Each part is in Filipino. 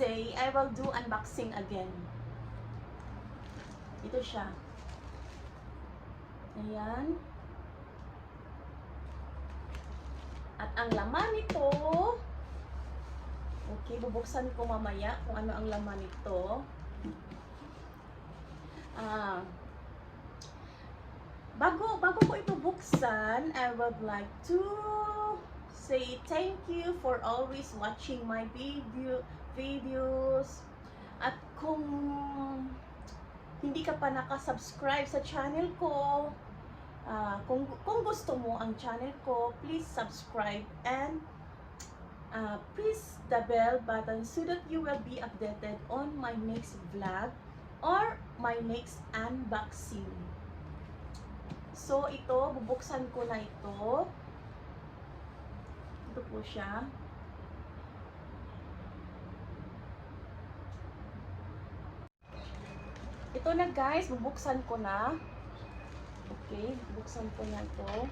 today I will do unboxing again. Ito siya. Ayan. At ang laman nito, okay, bubuksan ko mamaya kung ano ang laman nito. Bago ko ito buksan, I would like to say thank you for always watching my videos. At kung hindi ka pa nakasubscribe sa channel ko, kung gusto mo ang channel ko, please subscribe and press the bell button so that you will be updated on my next vlog or my next unboxing. So ito, bubuksan ko na ito. Ito po siya. Ito na guys, bubuksan ko na. Okay, buksan ko na ito.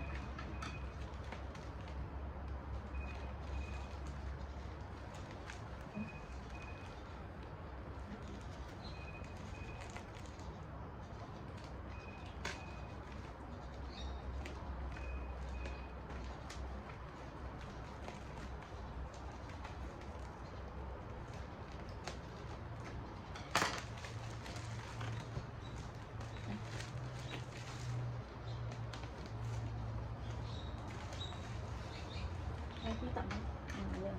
Nakita mo? Ayan.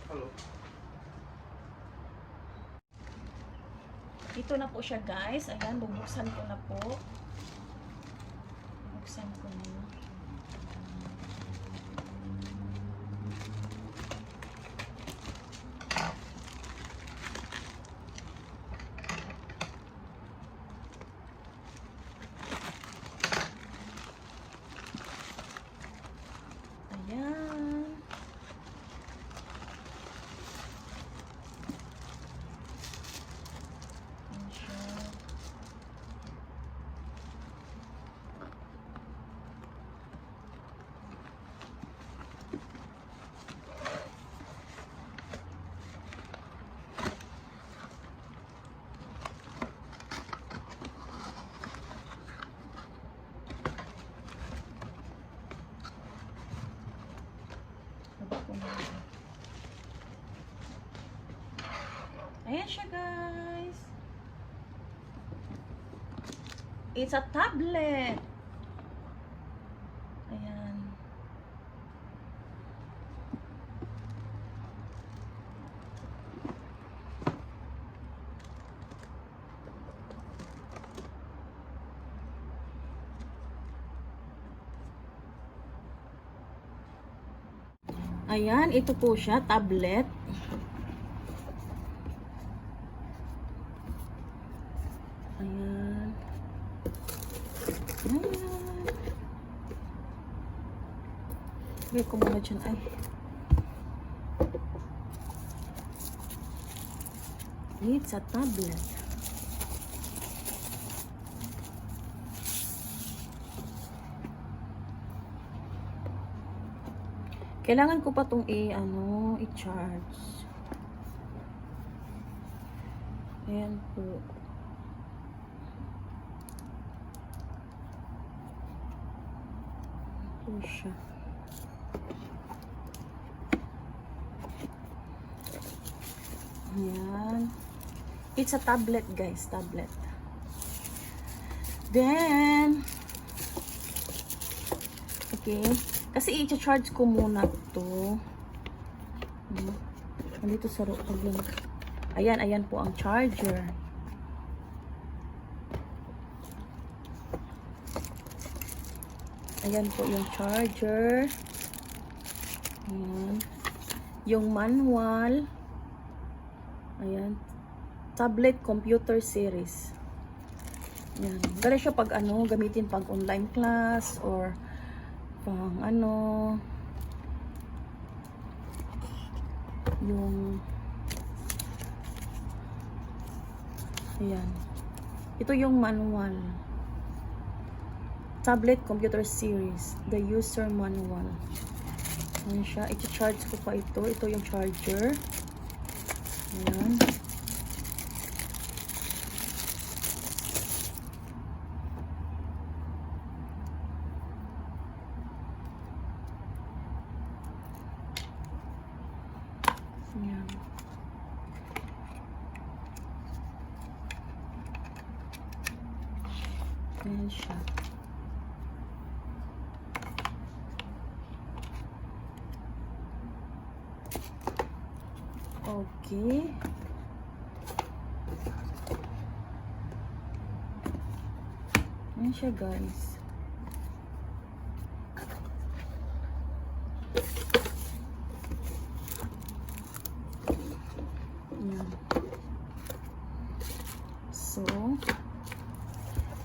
Hello. Ito na po siya guys. Ayan, bubuksan ko na po. Bubuksan ko na. Ayan. Ayan siya. Ayan siya guys. It's a tablet. Ayan. Ayan, ito po siya, tablet. Ayan. Ayan. Lagay ko muna dyan, ay. It's a tablet. Kailangan ko pa itong i-charge. Ayan po. Ito siya. Ayan. It's a tablet guys, tablet. Then, okay. Kasi i-charge ko muna to. Nandito sa link. Ayan, ayan po ang charger. Ayan po yung charger. Ayan. Yung manual. Ayan. Tablet computer series. Ayan. Dali siya pag gamitin pag online class or pang yung Ayan. Ito yung manual. Tablet computer series. The user manual. Ayan siya. I-charge ko pa ito. Ito yung charger. Ayan. Ayan. Ayan siya. Okay. Ayan siya, guys. Ayan. So,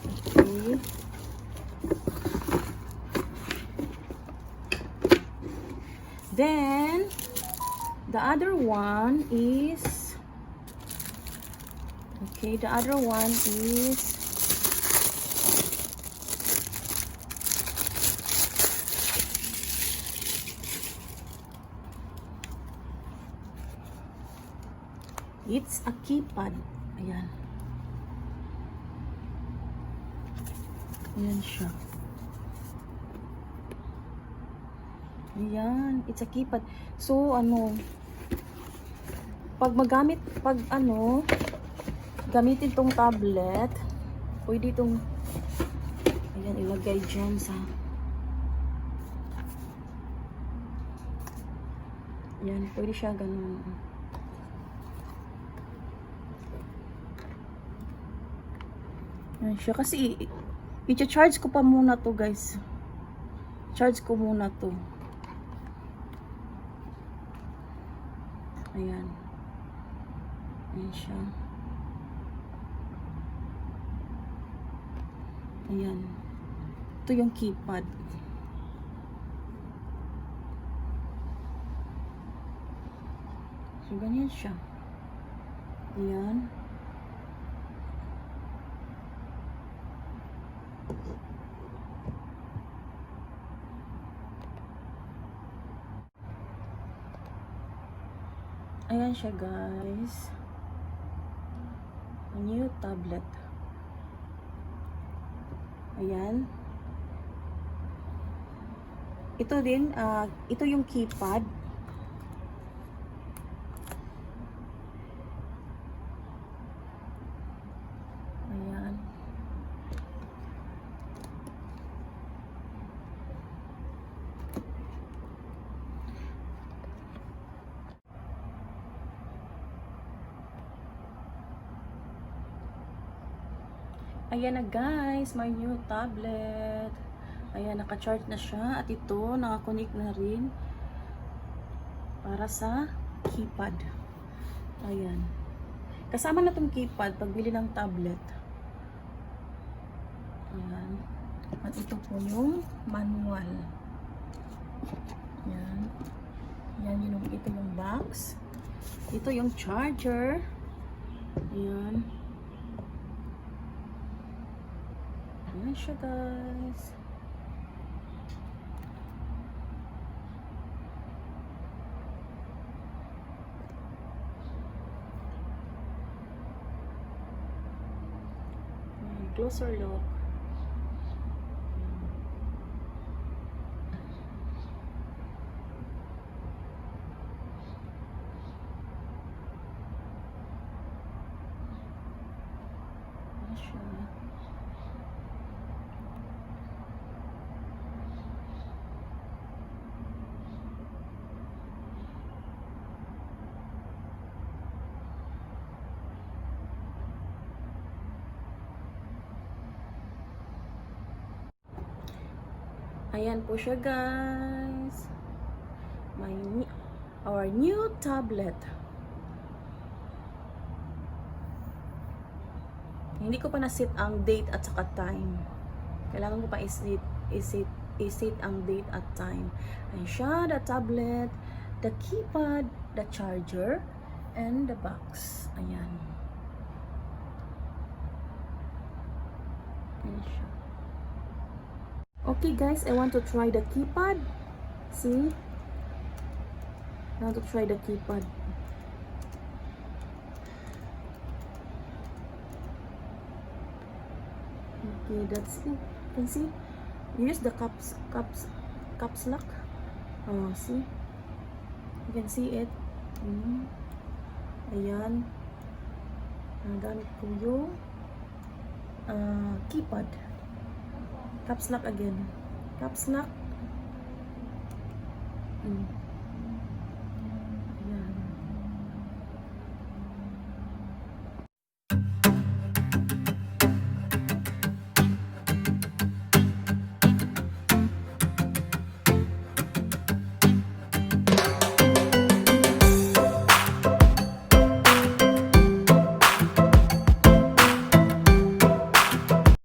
okay. Then, the other one is, okay, the other one is, it's a keypad. Ayan. Ayan siya. Ayan. It's a keypad. So, pag gamitin tong tablet, pwede itong, ayan, ilagay dyan sa, ayan, pwede siya ganun. Ayan siya. Kasi, i-charge ko pa muna to, guys. Charge ko muna to. Ayan. Ayan siya. Ayan. Ito yung keypad. So, ganyan siya. Ayan. Ayan siya, guys. A new tablet. Ayan. Ito din, ito yung keypad. Ayan. Ayan na, guys, my new tablet. Ayan, naka-charge na siya. At ito, naka-connect na rin para sa keypad. Ayan. Kasama na tong keypad pagbili ng tablet. Ayan. At ito po yung manual. Ayan. Ayan, ito yung box. Ito yung charger. Ayan. Ayan siya, guys. Closer look. Ayan siya. Ayan po siya, guys. Our new tablet. Hindi ko pa na-set ang date at saka time. Kailangan ko pa i-set ang date at time. Ayan siya, the tablet, the keypad, the charger, and the box. Ayan. na siya. Okay guys, I want to try the keypad. See? I want to try the keypad. Okay, that's it. You can see? Use the caps lock. Oh, see? You can see it. Ayan. Gamit ko yung keypad. Caps lock again. Caps lock.